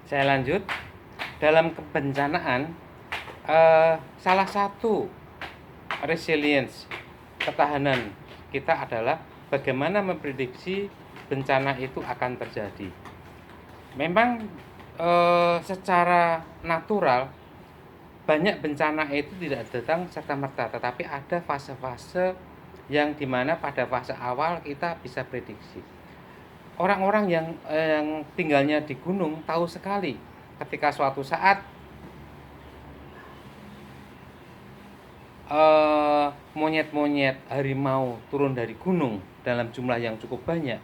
Saya lanjut. Dalam kebencanaan, salah satu resilience, ketahanan kita adalah bagaimana memprediksi bencana itu akan terjadi. Memang secara natural banyak bencana itu tidak datang serta-merta, tetapi ada fase-fase yang dimana pada fase awal kita bisa prediksi. Orang-orang yang tinggalnya di gunung tahu sekali ketika suatu saat monyet-monyet harimau turun dari gunung dalam jumlah yang cukup banyak,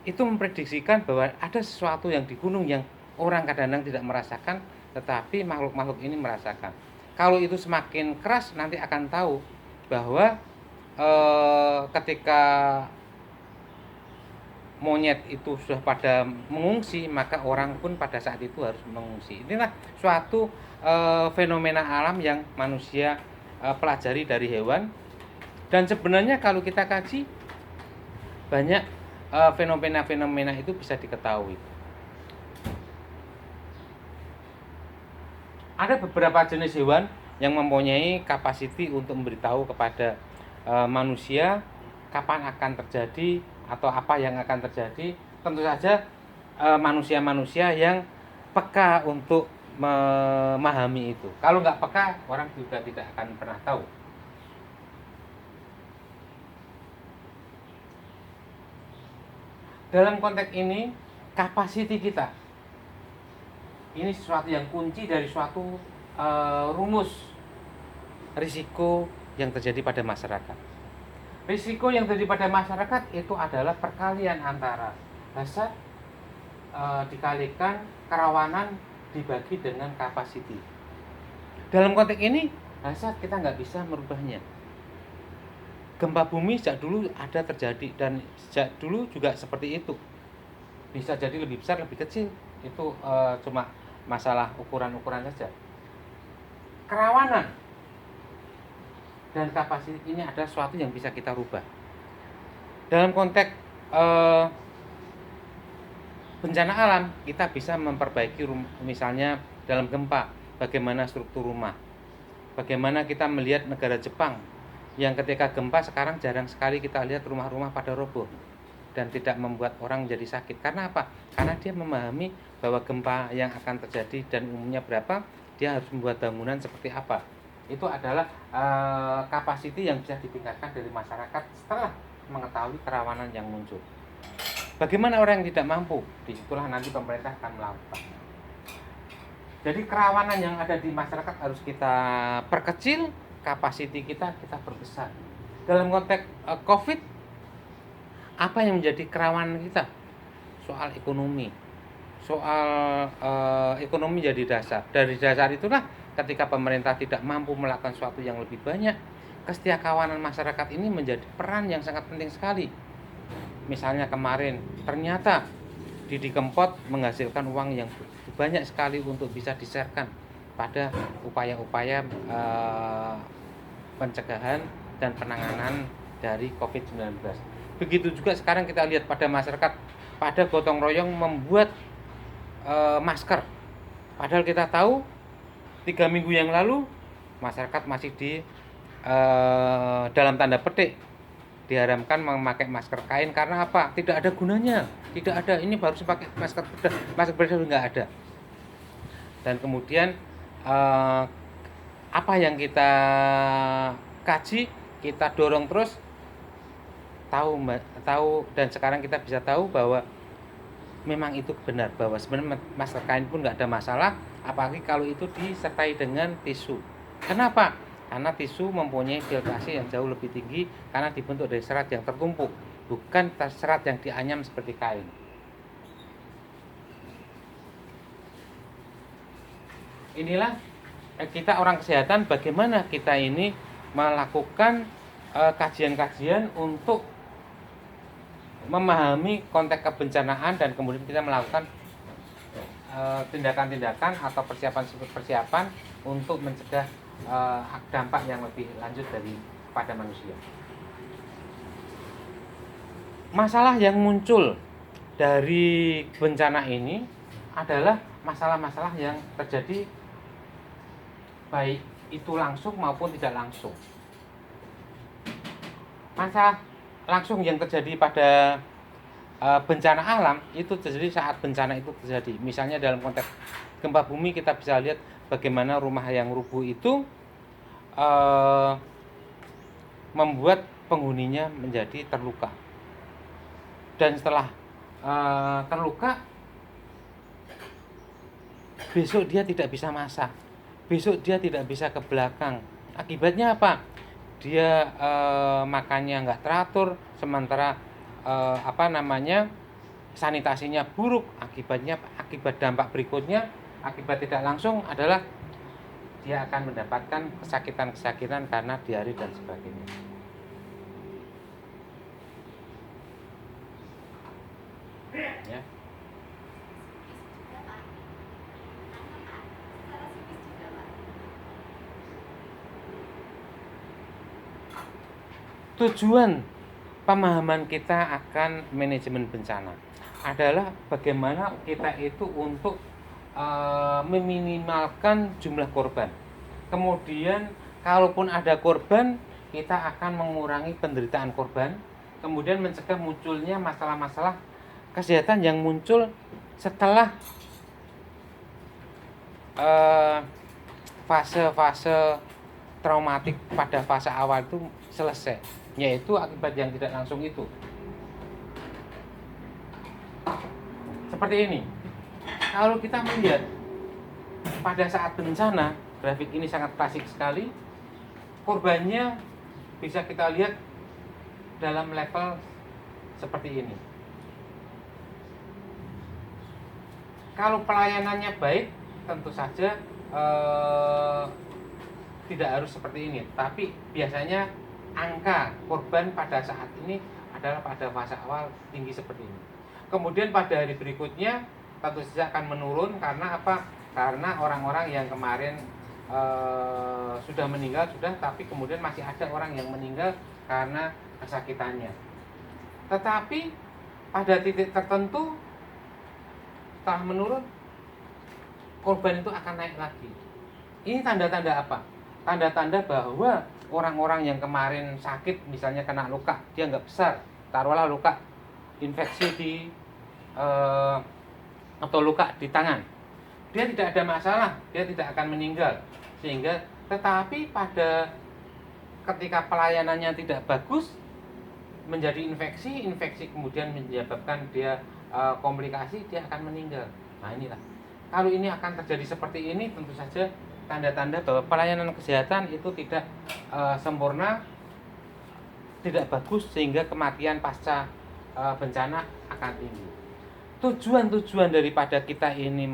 itu memprediksikan bahwa ada sesuatu yang di gunung yang orang kadang-kadang tidak merasakan, tetapi makhluk-makhluk ini merasakan. Kalau itu semakin keras, nanti akan tahu bahwa ketika monyet itu sudah pada mengungsi, maka orang pun pada saat itu harus mengungsi. Inilah suatu fenomena alam yang manusia pelajari dari hewan. Dan sebenarnya kalau kita kaji, banyak fenomena-fenomena itu bisa diketahui. Ada beberapa jenis hewan yang mempunyai kapasiti untuk memberitahu kepada manusia kapan akan terjadi atau apa yang akan terjadi. Tentu saja manusia-manusia yang peka untuk memahami itu. Kalau nggak peka, orang juga tidak akan pernah tahu. Dalam konteks ini, kapasiti kita ini sesuatu yang kunci dari suatu rumus risiko yang terjadi pada masyarakat. Risiko yang terjadi pada masyarakat itu adalah perkalian antara hazard dikalikan kerawanan dibagi dengan kapasiti. Dalam konteks ini, hazard kita nggak bisa merubahnya. Gempa bumi sejak dulu ada terjadi dan sejak dulu juga seperti itu. Bisa jadi lebih besar, lebih kecil. Itu cuma masalah ukuran-ukuran saja. Kerawanan dan kapasitas ini ada sesuatu yang bisa kita rubah. Dalam konteks bencana alam, kita bisa memperbaiki misalnya dalam gempa, bagaimana struktur rumah. Bagaimana kita melihat negara Jepang yang ketika gempa sekarang jarang sekali kita lihat rumah-rumah pada roboh dan tidak membuat orang menjadi sakit. Karena apa? Karena dia memahami bahwa gempa yang akan terjadi dan umumnya berapa, dia harus membuat bangunan seperti apa. Itu adalah kapasiti yang bisa ditingkatkan dari masyarakat setelah mengetahui kerawanan yang muncul. Bagaimana orang yang tidak mampu? Disitulah nanti pemerintah akan melakukan. Jadi kerawanan yang ada di masyarakat harus kita perkecil, kapasiti kita perbesar. Dalam konteks COVID, apa yang menjadi kerawanan kita? Soal ekonomi. Soal ekonomi jadi dasar. Dari dasar itulah ketika pemerintah tidak mampu melakukan sesuatu yang lebih banyak, kesetiakawanan masyarakat ini menjadi peran yang sangat penting sekali. Misalnya kemarin, ternyata Didi Kempot menghasilkan uang yang banyak sekali untuk bisa di-sharekan pada upaya-upaya pencegahan dan penanganan dari COVID-19. Begitu juga sekarang kita lihat pada masyarakat pada gotong royong membuat masker. Padahal kita tahu 3 minggu yang lalu masyarakat masih di dalam tanda petik diharamkan memakai masker kain karena apa? Tidak ada gunanya. Tidak ada. Ini baru pakai masker bedah. Masker bedah nggak ada. Dan kemudian apa yang kita kaji, kita dorong terus tahu dan sekarang kita bisa tahu bahwa memang itu benar, bahwa sebenarnya masker kain pun nggak ada masalah, apalagi kalau itu disertai dengan tisu. Kenapa? Karena tisu mempunyai filtrasi yang jauh lebih tinggi karena dibentuk dari serat yang tertumpuk, bukan serat yang dianyam seperti kain. Inilah kita orang kesehatan, bagaimana kita ini melakukan kajian-kajian untuk memahami konteks kebencanaan dan kemudian kita melakukan tindakan-tindakan atau persiapan untuk mencegah dampak yang lebih lanjut dari pada manusia. Masalah yang muncul dari bencana ini adalah masalah-masalah yang terjadi baik itu langsung maupun tidak langsung. Masalah langsung yang terjadi pada bencana alam itu terjadi saat bencana itu terjadi. Misalnya dalam konteks gempa bumi, kita bisa lihat bagaimana rumah yang rubuh itu membuat penghuninya menjadi terluka. Dan setelah terluka, besok dia tidak bisa masak, besok dia tidak bisa ke belakang. Akibatnya apa? Dia makannya nggak teratur, sementara sanitasinya buruk. Akibat dampak berikutnya, akibat tidak langsung adalah dia akan mendapatkan kesakitan karena diare dan sebagainya. Ya. Tujuan pemahaman kita akan manajemen bencana adalah bagaimana kita itu untuk meminimalkan jumlah korban. Kemudian kalaupun ada korban, kita akan mengurangi penderitaan korban. Kemudian mencegah munculnya masalah-masalah kesehatan yang muncul setelah fase-fase traumatik pada fase awal itu selesai, yaitu akibat yang tidak langsung itu. Seperti ini. Kalau kita melihat pada saat bencana, grafik ini sangat klasik sekali. Korbannya bisa kita lihat dalam level seperti ini. Kalau pelayanannya baik, tentu saja tidak harus seperti ini. Tapi biasanya angka korban pada saat ini adalah pada fase awal tinggi seperti ini. Kemudian pada hari berikutnya tentu saja akan menurun. Karena apa? Karena orang-orang yang kemarin sudah meninggal tapi kemudian masih ada orang yang meninggal karena kesakitannya. Tetapi pada titik tertentu setelah menurun, korban itu akan naik lagi. Ini tanda-tanda apa? Tanda-tanda bahwa orang-orang yang kemarin sakit, misalnya kena luka, dia nggak besar, taruhlah luka infeksi atau luka di tangan, dia tidak ada masalah, dia tidak akan meninggal. Tetapi pada ketika pelayanannya tidak bagus, menjadi infeksi kemudian menyebabkan dia komplikasi, dia akan meninggal. Nah inilah, kalau ini akan terjadi seperti ini, tentu saja tanda-tanda bahwa pelayanan kesehatan itu tidak sempurna, tidak bagus, sehingga kematian pasca bencana akan tinggi. Tujuan daripada kita ini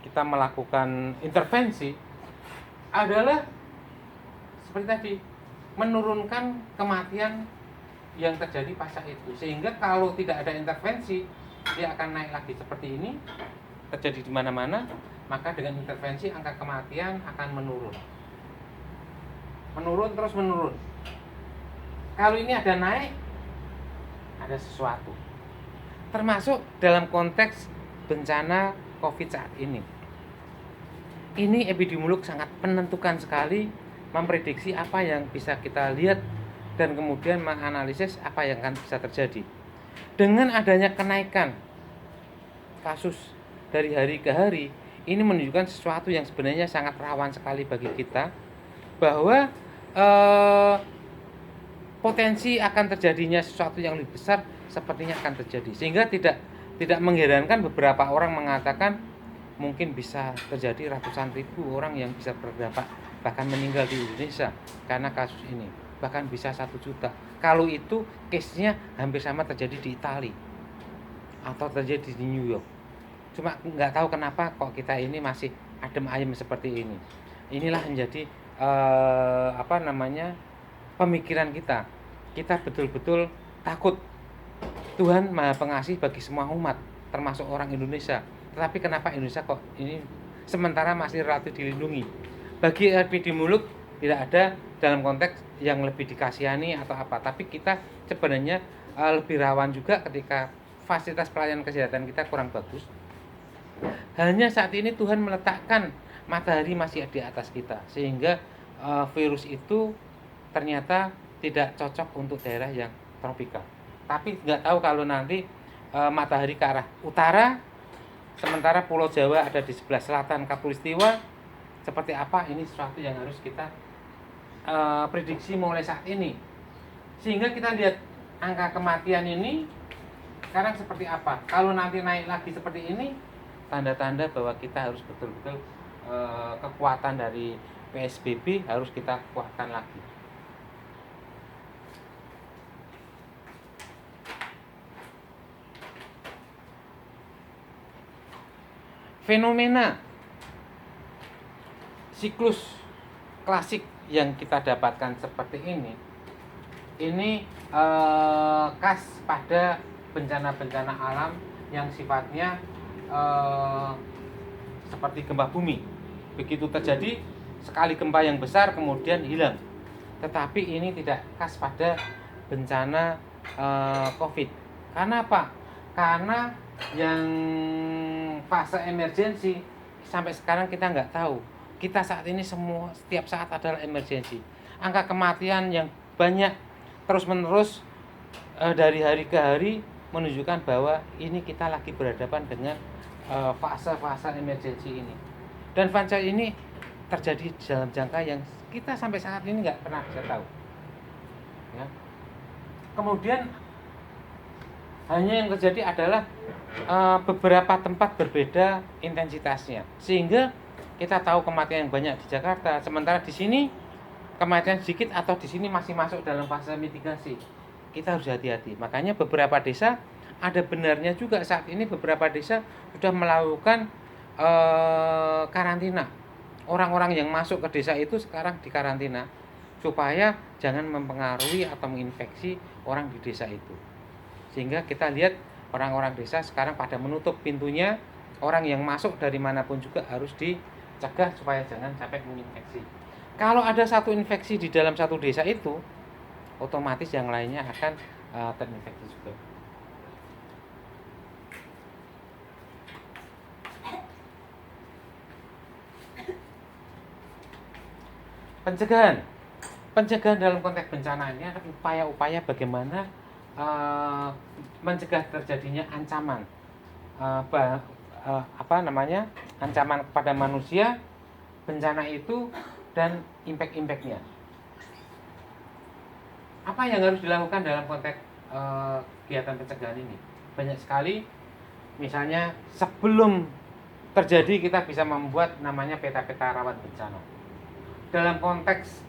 kita melakukan intervensi adalah seperti tadi, menurunkan kematian yang terjadi pasca itu, sehingga kalau tidak ada intervensi, dia akan naik lagi seperti ini, terjadi di mana-mana. Maka dengan intervensi angka kematian akan menurun terus menurun. Kalau ini ada naik, ada sesuatu, termasuk dalam konteks bencana COVID saat ini. Ini epidemiolog sangat menentukan sekali, memprediksi apa yang bisa kita lihat dan kemudian menganalisis apa yang akan bisa terjadi. Dengan adanya kenaikan kasus dari hari ke hari, ini menunjukkan sesuatu yang sebenarnya sangat rawan sekali bagi kita, bahwa potensi akan terjadinya sesuatu yang lebih besar sepertinya akan terjadi. Sehingga tidak mengherankan beberapa orang mengatakan mungkin bisa terjadi ratusan ribu orang yang bisa berdampak, bahkan meninggal di Indonesia karena kasus ini, bahkan bisa 1 juta. Kalau itu case-nya hampir sama terjadi di Italia atau terjadi di New York. Cuma nggak tahu kenapa kok kita ini masih adem ayem seperti ini. Inilah menjadi pemikiran kita. Kita betul-betul takut. Tuhan Maha Pengasih bagi semua umat, termasuk orang Indonesia. Tetapi kenapa Indonesia kok ini sementara masih relatif dilindungi? Bagi epidemiolog tidak ada dalam konteks yang lebih dikasihani atau apa. Tapi kita sebenarnya lebih rawan juga ketika fasilitas pelayanan kesehatan kita kurang bagus. Hanya saat ini Tuhan meletakkan matahari masih di atas kita, sehingga virus itu ternyata tidak cocok untuk daerah yang tropikal. Tapi nggak tahu kalau nanti matahari ke arah utara, sementara Pulau Jawa ada di sebelah selatan Katulistiwa, seperti apa, ini sesuatu yang harus kita prediksi mulai saat ini. Sehingga kita lihat angka kematian ini sekarang seperti apa. Kalau nanti naik lagi seperti ini, tanda-tanda bahwa kita harus betul-betul kekuatan dari PSBB harus kita kuatkan lagi. Fenomena siklus klasik yang kita dapatkan seperti ini khas pada bencana-bencana alam yang sifatnya seperti gempa bumi. Begitu terjadi sekali gempa yang besar kemudian hilang. Tetapi ini tidak khas pada bencana COVID. Karena apa? Karena yang fase emergensi sampai sekarang kita nggak tahu. Kita saat ini semua setiap saat adalah emergensi. Angka kematian yang banyak terus-menerus dari hari ke hari menunjukkan bahwa ini kita lagi berhadapan dengan fase-fase emergensi ini. Dan fase ini terjadi dalam jangka yang kita sampai saat ini nggak pernah bisa tahu. Ya. Kemudian hanya yang terjadi adalah beberapa tempat berbeda intensitasnya, sehingga kita tahu kematian yang banyak di Jakarta, sementara di sini kematian sedikit atau di sini masih masuk dalam fase mitigasi. Kita harus hati-hati. Makanya beberapa desa ada benarnya juga saat ini beberapa desa sudah melakukan karantina. Orang-orang yang masuk ke desa itu sekarang dikarantina supaya jangan mempengaruhi atau menginfeksi orang di desa itu. Sehingga kita lihat orang-orang desa sekarang pada menutup pintunya, orang yang masuk dari manapun juga harus dicegah supaya jangan sampai menginfeksi. Kalau ada satu infeksi di dalam satu desa itu, otomatis yang lainnya akan terinfeksi juga. Pencegahan dalam konteks bencana ini adalah upaya-upaya bagaimana mencegah terjadinya ancaman ancaman kepada manusia, bencana itu dan impact-impactnya. Apa yang harus dilakukan dalam konteks kegiatan pencegahan ini? Banyak sekali. Misalnya sebelum terjadi kita bisa membuat namanya peta-peta rawan bencana. Dalam konteks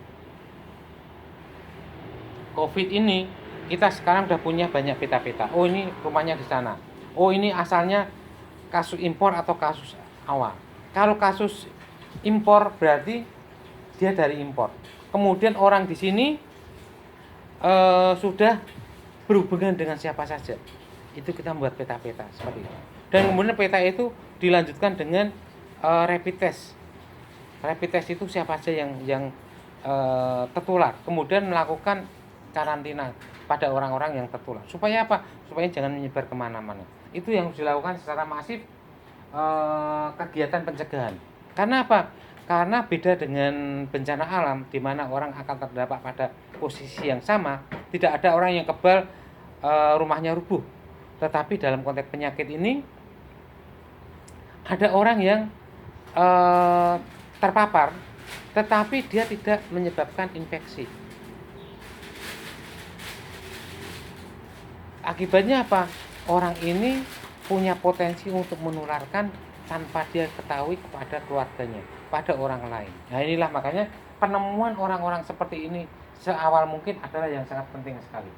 COVID ini kita sekarang udah punya banyak peta-peta. Oh, ini rumahnya di sana. Oh, ini asalnya kasus impor atau kasus awal. Kalau kasus impor berarti dia dari impor. Kemudian orang di sini sudah berhubungan dengan siapa saja. Itu kita membuat peta-peta seperti itu. Dan kemudian peta itu dilanjutkan dengan rapid test. Rapid test itu siapa saja yang tertular. Kemudian melakukan karantina pada orang-orang yang tertular. Supaya apa? Supaya jangan menyebar kemana-mana. Itu yang harus dilakukan secara masif kegiatan pencegahan. Karena apa? Karena beda dengan bencana alam di mana orang akan terdapat pada posisi yang sama, tidak ada orang yang kebal rumahnya rubuh. Tetapi dalam konteks penyakit ini ada orang yang terpapar tetapi dia tidak menyebabkan infeksi. Akibatnya apa? Orang ini punya potensi untuk menularkan tanpa dia ketahui kepada keluarganya, pada orang lain. Nah, inilah makanya penemuan orang-orang seperti ini seawal mungkin adalah yang sangat penting sekali.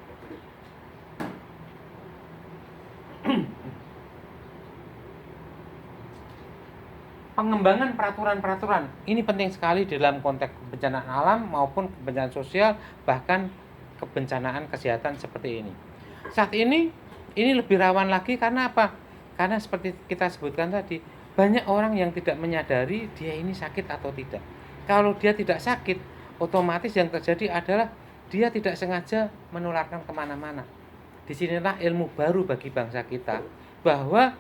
Pengembangan peraturan-peraturan ini penting sekali dalam konteks bencana alam maupun bencana sosial, bahkan kebencanaan kesehatan seperti ini. Saat ini lebih rawan lagi karena apa? Karena seperti kita sebutkan tadi, banyak orang yang tidak menyadari dia ini sakit atau tidak. Kalau dia tidak sakit, otomatis yang terjadi adalah dia tidak sengaja menularkan kemana-mana. disinilah ilmu baru bagi bangsa kita, bahwa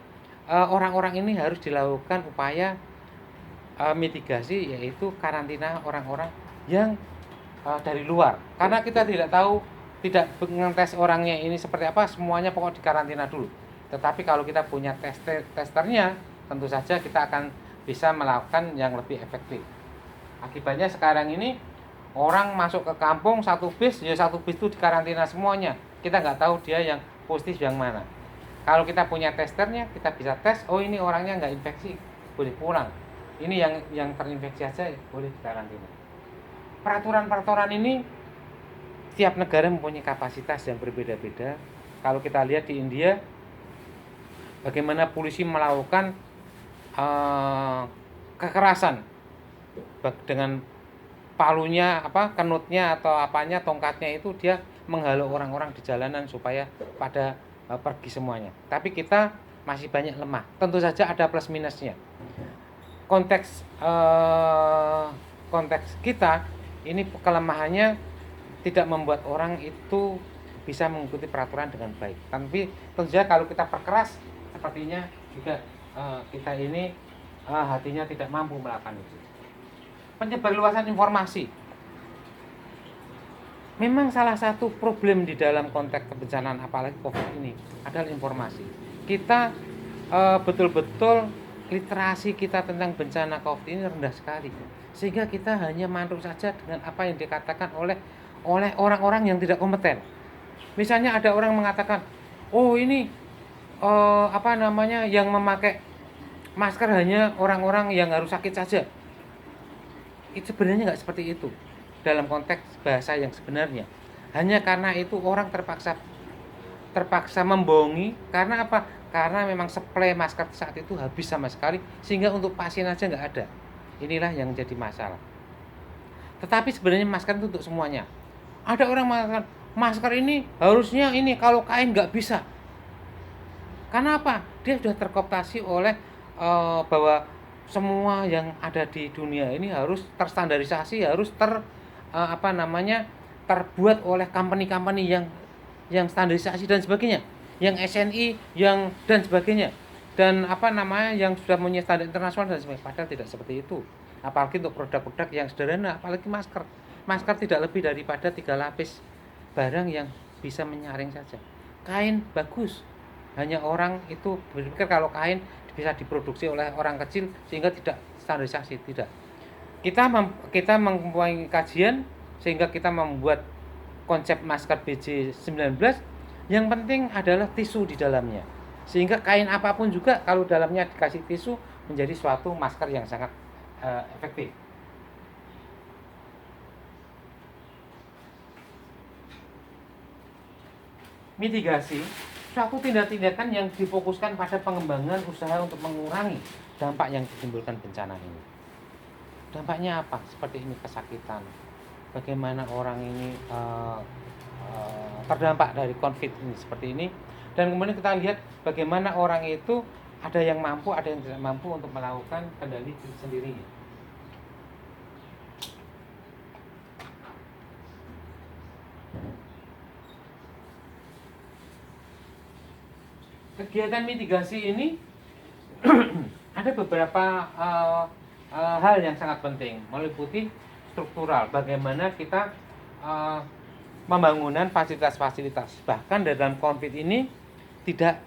orang-orang ini harus dilakukan upaya mitigasi, yaitu karantina orang-orang yang dari luar. Karena kita tidak tahu, tidak mengetes orangnya ini seperti apa, semuanya pokok dikarantina dulu. Tetapi kalau kita punya testernya, tentu saja kita akan bisa melakukan yang lebih efektif. Akibatnya sekarang ini orang masuk ke kampung satu bis itu dikarantina semuanya. Kita nggak tahu dia yang positif yang mana. Kalau kita punya testernya, kita bisa tes, oh ini orangnya nggak infeksi, boleh pulang. Ini yang terinfeksi aja boleh dikarantina. Peraturan-peraturan ini setiap negara mempunyai kapasitas yang berbeda-beda. Kalau kita lihat di India, bagaimana polisi melakukan kekerasan dengan palunya, kenutnya atau apanya, tongkatnya itu dia menghalau orang-orang di jalanan supaya pada pergi semuanya. Tapi kita masih banyak lemah. Tentu saja ada plus minusnya. Konteks kita ini kelemahannya tidak membuat orang itu bisa mengikuti peraturan dengan baik. Tapi tentu saja kalau kita perkeras, sepertinya juga kita ini hatinya tidak mampu melakukan itu. Penyebarluasan informasi memang salah satu problem di dalam konteks kebencanaan, apalagi COVID ini, adalah informasi. Kita betul-betul literasi kita tentang bencana COVID ini rendah sekali, sehingga kita hanya manut saja dengan apa yang dikatakan oleh orang-orang yang tidak kompeten. Misalnya ada orang mengatakan, oh ini yang memakai masker hanya orang-orang yang harus sakit saja. Itu sebenarnya nggak seperti itu dalam konteks bahasa yang sebenarnya. Hanya karena itu orang terpaksa membohongi. Karena apa? Karena memang suplai masker saat itu habis sama sekali, sehingga untuk pasien aja nggak ada. Inilah yang jadi masalah. Tetapi sebenarnya masker itu untuk semuanya. Ada orang mengatakan masker ini harusnya ini, kalau kain nggak bisa. Karena apa? Dia sudah terkooptasi oleh bahwa semua yang ada di dunia ini harus terstandarisasi, harus terbuat oleh company-company yang standarisasi dan sebagainya, yang SNI, yang dan sebagainya, dan yang sudah punya standar internasional dan sebagainya. Padahal tidak seperti itu. Apalagi untuk produk-produk yang sederhana, apalagi masker. Masker tidak lebih daripada 3 lapis barang yang bisa menyaring saja. Kain bagus, hanya orang itu berpikir kalau kain bisa diproduksi oleh orang kecil sehingga tidak standarisasi. Tidak. Kita mempunyai kajian sehingga kita membuat konsep masker BJ19. Yang penting adalah tisu di dalamnya, sehingga kain apapun juga kalau dalamnya dikasih tisu menjadi suatu masker yang sangat efektif. Mitigasi suatu tindakan yang difokuskan pada pengembangan usaha untuk mengurangi dampak yang ditimbulkan bencana ini. Dampaknya apa? Seperti ini, kesakitan. Bagaimana orang ini terdampak dari COVID ini seperti ini. Dan kemudian kita lihat bagaimana orang itu ada yang mampu, ada yang tidak mampu untuk melakukan kendali sendiri. Kegiatan mitigasi ini ada beberapa hal yang sangat penting, meliputi struktural, bagaimana kita pembangunan fasilitas-fasilitas. Bahkan dalam COVID ini tidak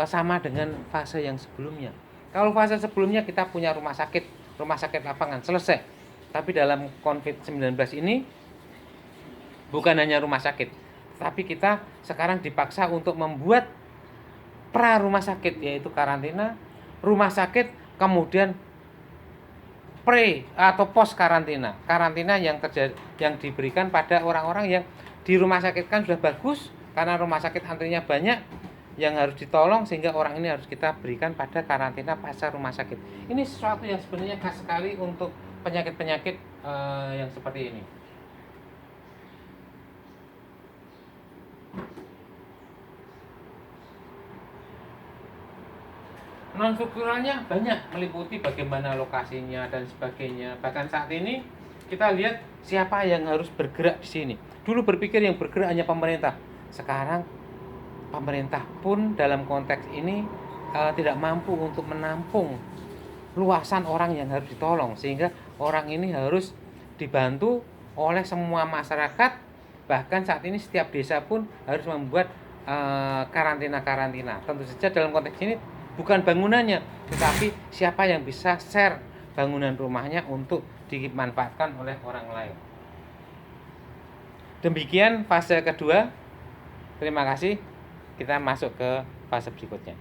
sama dengan fase yang sebelumnya. Kalau fase sebelumnya kita punya rumah sakit lapangan, selesai. Tapi dalam COVID-19 ini bukan hanya rumah sakit, tapi kita sekarang dipaksa untuk membuat pra rumah sakit, yaitu karantina, rumah sakit, kemudian pre atau pos karantina. Karantina yang diberikan pada orang-orang yang di rumah sakit kan sudah bagus, karena rumah sakit antrinya banyak yang harus ditolong, sehingga orang ini harus kita berikan pada karantina pasca rumah sakit. Ini sesuatu yang sebenarnya khas sekali untuk penyakit-penyakit yang seperti ini. Non-strukturalnya banyak, meliputi bagaimana lokasinya dan sebagainya. Bahkan saat ini kita lihat siapa yang harus bergerak di sini. Dulu berpikir yang bergerak hanya pemerintah, sekarang pemerintah pun dalam konteks ini tidak mampu untuk menampung luasan orang yang harus ditolong, sehingga orang ini harus dibantu oleh semua masyarakat. Bahkan saat ini setiap desa pun harus membuat karantina. Tentu saja dalam konteks ini bukan bangunannya, tetapi siapa yang bisa share bangunan rumahnya untuk dimanfaatkan oleh orang lain. Demikian fase kedua. Terima kasih. Kita masuk ke fase berikutnya.